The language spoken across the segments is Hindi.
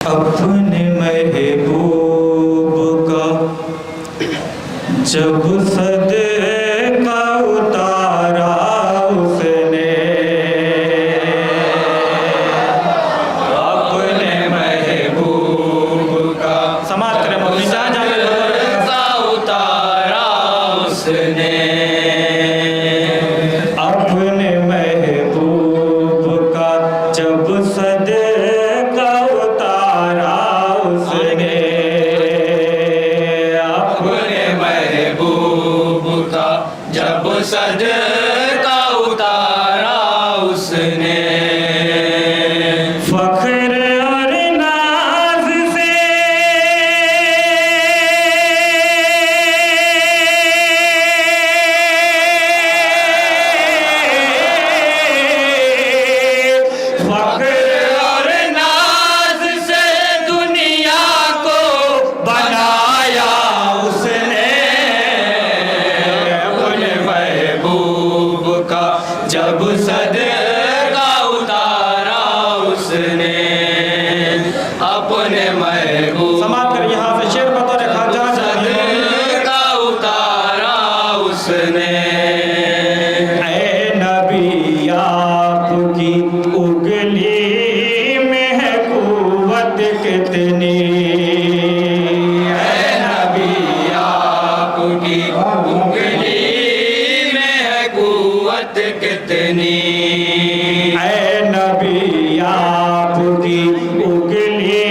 अपने महबूब का जब सदका उतारा उसने, अपने महबूब का समाप्त करें मौलवी जहाँ सदका उतारा उसने, अपने महबूब का जब सदका उतारा उसने, अपने महबूब का जब सदका उतारा उसने, फख्र और नाज से फख्र और नाज से दुनिया को बनाया उसने, अपने महबूब का जब सदका उतारा उसने, अपने महबूब समाप्त कर यहाँ से शेर बतौर खाजा सदका उतारा उसने। ऐ नबी आपकी उगली में है कुव्वत कितनी, ऐ नबी आपकी उगली में है कुव्वत कितनी, ऐ नबी आपकी उगली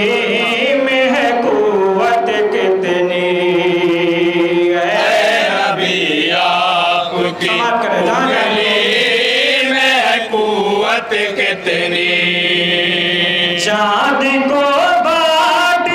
में है कुव्वत कितनी, ऐ नबी आपकी उगली में है कुव्वत कितनी, चाँद को बाट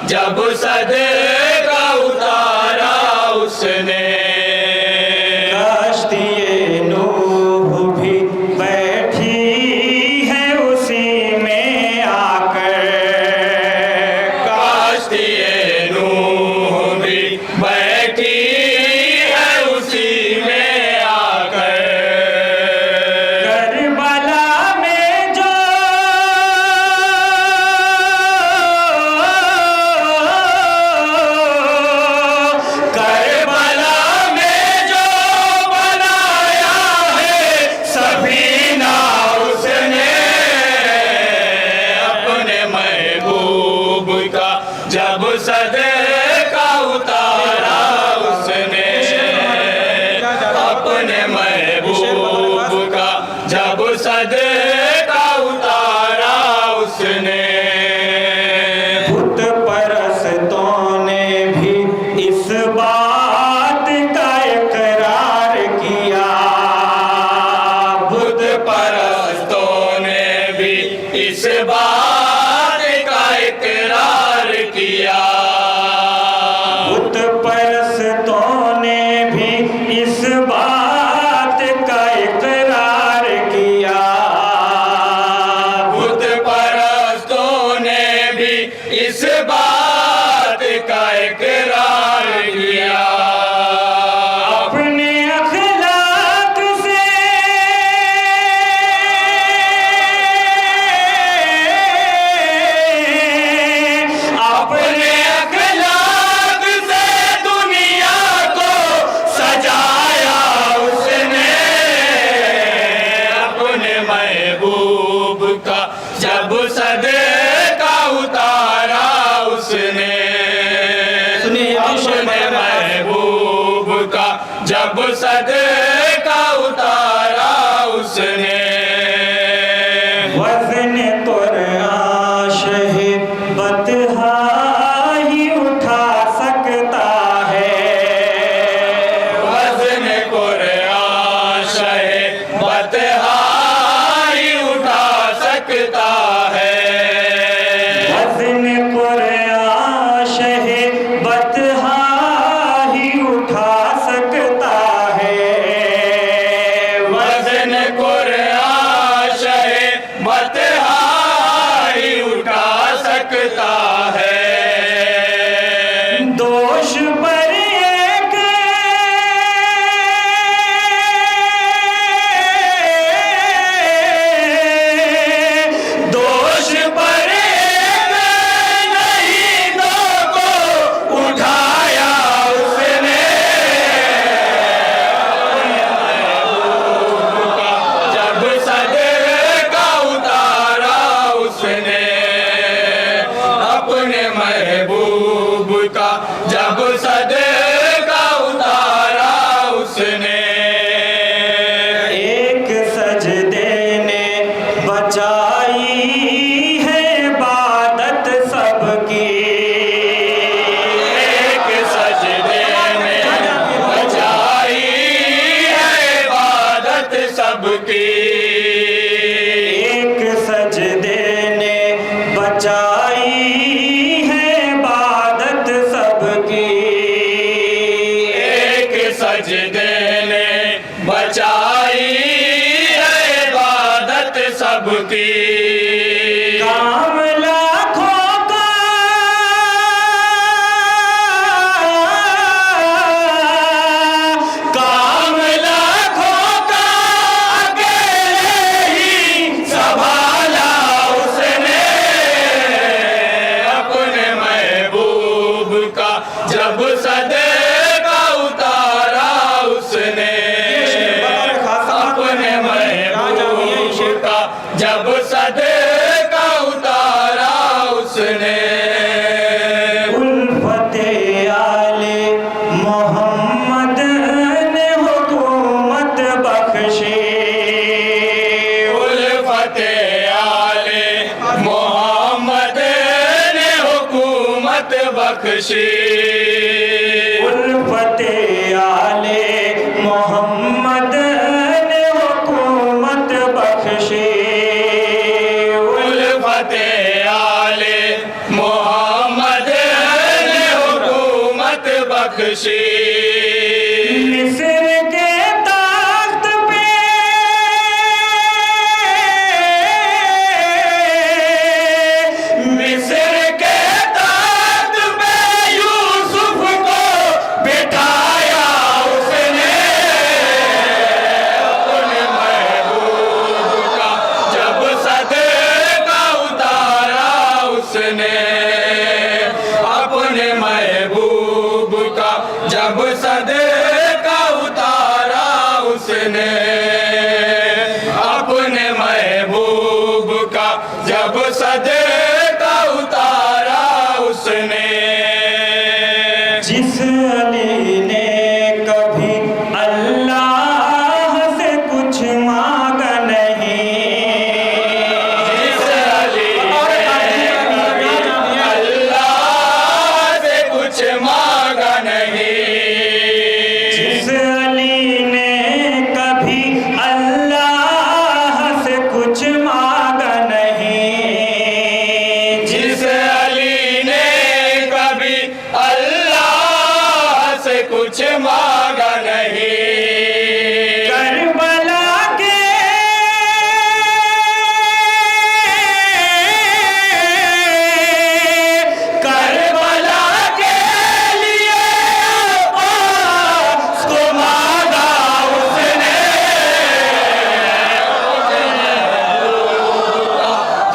जब सदका उतारा उसने। कश्ती नूह भी बैठी है उसी में आकर, कश्ती नूह भी बैठी है उसी में आकर। करबला में जो करबला में जो बनाया है सफीना उसने, अपने महबूब का जब सदका उतारा उसने, अपने महबूब का जब सदका उतारा उसने। बुत परस्तों ने भी इस बात का इकरार किया, बुत परस्तों ने भी इस बात का इकरार किया, बुत परस्तों ने भी इस बात का इकरार किया, बुत परस्तों ने भी इस बात का इकरार किया। अपने अखलाक से अपने अखलाक से दुनिया को सजाया उसने, अपने महबूब का जब सदका उतारा उसने। अपने महबूब का जब सदका उतारा उसने। वज़न कुराश है बतहा ही उठा सकता है, वज़न कुराश है बतहा ही उठा सकता है, वज़न कुराश है बतहा ही उठा सकता है, वज़न कुराश है बतहा ही उठा सकता है। दोष पर एक दोष पर एक नहीं दो को उठाया उसने, जब सदका उतारा उसने, अपने महबूब का जब सदका उतारा उसने। एक सजदे ने बचाई है इबादत सबकी, एक सजदे ने बचाई है इबादत सबकी, एक सजदे ने बचाई है इबादत सबकी, एक सजदे ने बचाई है इबादत सबकी। काम लाखों का काम लाखों का अकेले ही संभाला उसने, अपने महबूब का जब सदका उतारा उसने, अपने महबूब का जब सदका उतारा उसने। उल्फते आले मोहम्मद ने हुकूमत बख्शी, उल्फते आले मोहम्मद ने हुकूमत बख्शी, उल्फते आले मोहम्मद ने हुकूमत बख्शी, उल्फते आले मोहम्मद बख्शी। मिस्र के तख्त पे मिस्र के तख्त पे यूसुफ को बिठाया उसने, अपने महबूब का जब सदका उतारा उसने, अपने महबूब का जब सदका उतारा उसने, अपने महबूब का जब सदका उतारा उसने। जिस अली ने कभी अल्लाह से कुछ मांगा नहीं, जिस अली ने अल्लाह से कुछ मांगा नहीं, जिस अली ने कभी अल्लाह से कुछ मांगा नहीं, जिस अली ने कभी अल्लाह से कुछ मांगा नहीं, करबला के करबला के लिए उसको मांगा उसने,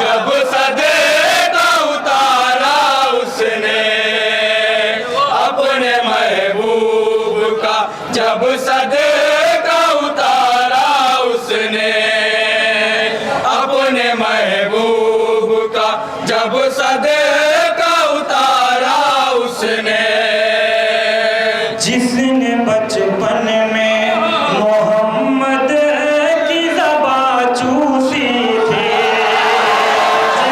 जब सदका उतारा उसने, अपने महबूब का जब सदका उतारा उसने, अपने महबूब का जब सदका उतारा उसने। जिसने बचपन में मोहम्मद की ज़बां चूसी थी,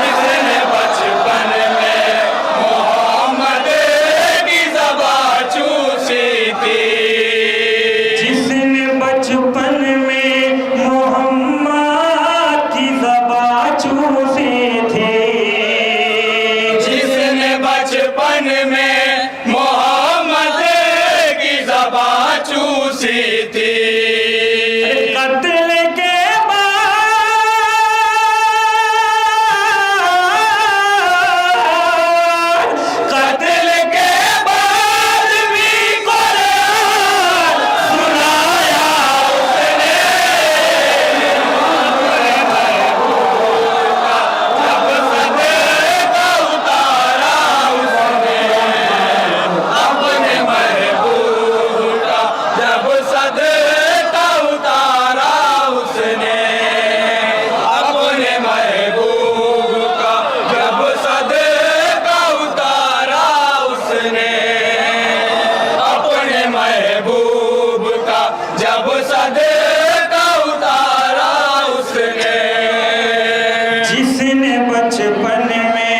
जिसने बचपन में मोहम्मद की ज़बां चूसी थी, जिसने बचपन में मोहम्मद की ज़बां चूसी थी, जिसने बचपन में मोहम्मद की ज़बां चूसी थी, कत्ल के बाद, कत्ल के बाद भी कुरान सुनाया उसने, जब सदका उतारा उसने, अपने महबूब का जब सदका उतारा उसने, अपने महबूब का जब सदका उतारा उसने, अपने महबूब का जब सदका उतारा उसने। जिसने बचपन में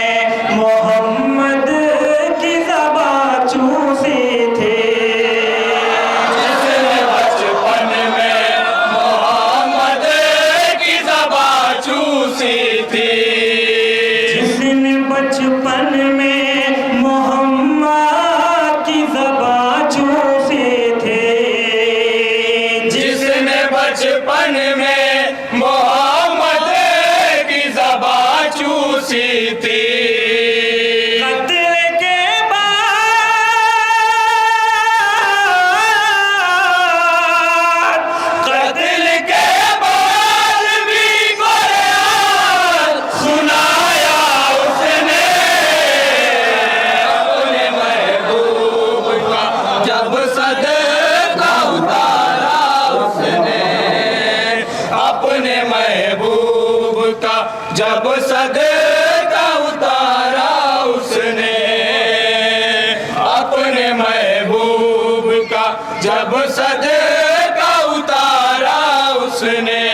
मोहम्मद की ज़बां चूसी थी, जिसने बचपन में मोहम्मद की ज़बां चूसी थी, जिसने बचपन में मोहम्मद की ज़बां चूसी थी, जिसने बचपन में मोहम्मद की ज़बां चूसी थी, कत्ल के बाद, कत्ल के बाद भी कुरान सुनाया उसने, अपने महबूब का जब सदका उतारा उसने, अपने महबूब का जब सदका उतारा उसने, अपने महबूब का जब सदका उतारा उसने,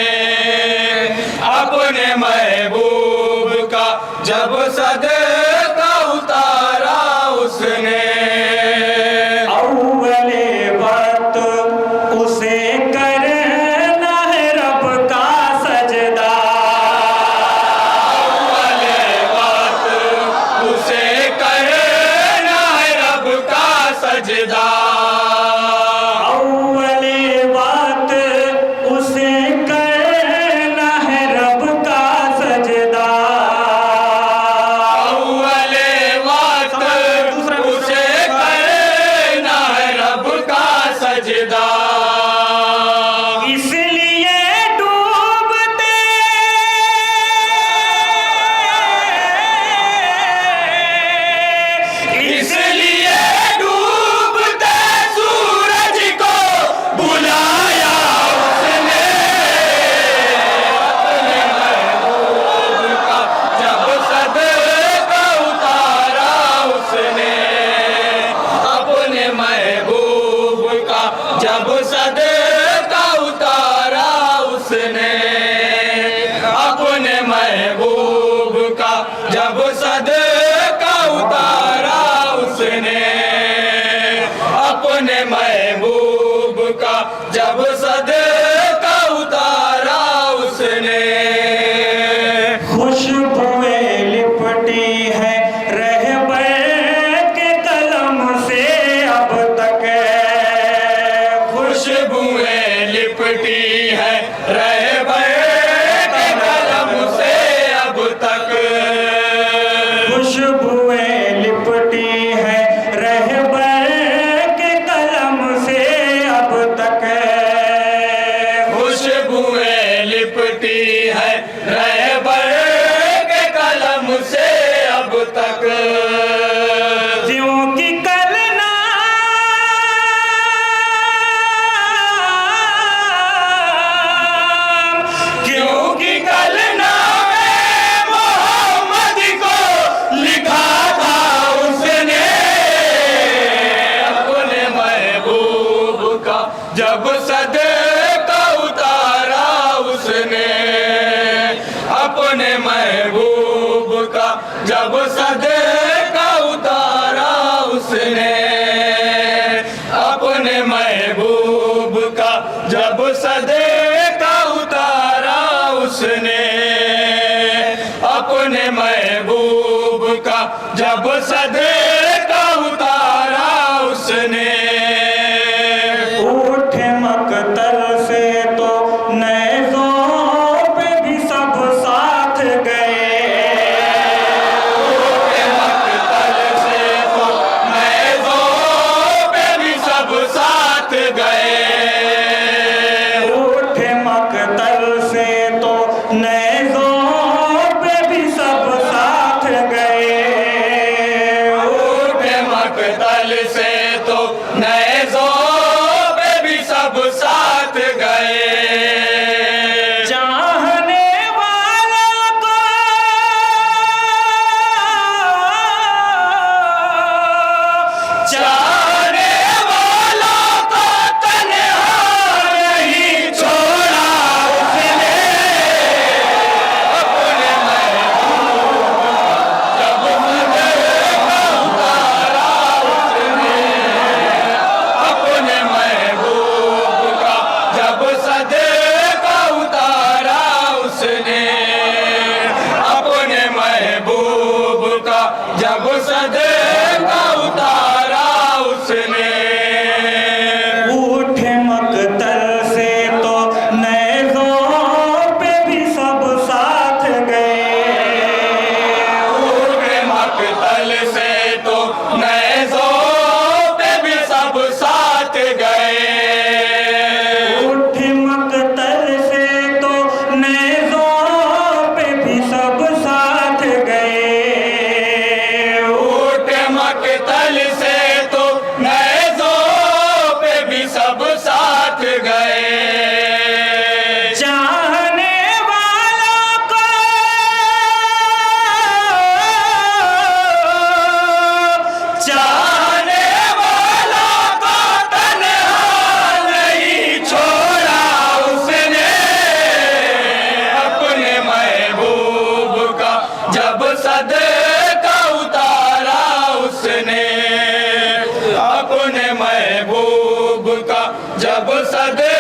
अपने महबूब का जब सदका उतारा उसने। अव्वले वक्त उसे करना है रब का सजदा, अव्वले वक्त उसे करना है रब का सजदा, जब सदका उतारा उसने अपने महबूब का, जब सदका उतारा उसने अपने महबूब का, जब सदका उतारा उसने अपने महबूब का, जब सदका उतारा उसने। उठे मकतल से तो नेज़ों पे भी सब साथ गए। उठे मकतल से तो नेज़ों पे भी सब साथ गए। उठे मकतल से तो नेज़ों पे भी सब साथ गए। उठे मकतल से तो नेज़ों पे भी सब साथ गए। चाहने वालों को चाहने वालों को तन्हा नहीं छोड़ा उसने अपने महबूब जब सदका उतारा उसने अपने महबूब का, जब सदका उतारा उसने अपने महबूब का, जब सदका उतारा उसने। उठे मकतल से तो नेज़ों पे भी सब साथ गए। उठे मकतल से तो नेज़ों पे भी सब साथ गए। उठे मकतल से तो नेज़ों पे भी सब साथ गए। उठे मकतल से तो नेज़ों पे भी सब साथ गए। चाहने वालों को चाहने वालों को तन्हा नहीं छोड़ा उसने अपने महबूब का, जब सदका उतारा उसने अपने महबूब का, जब सदका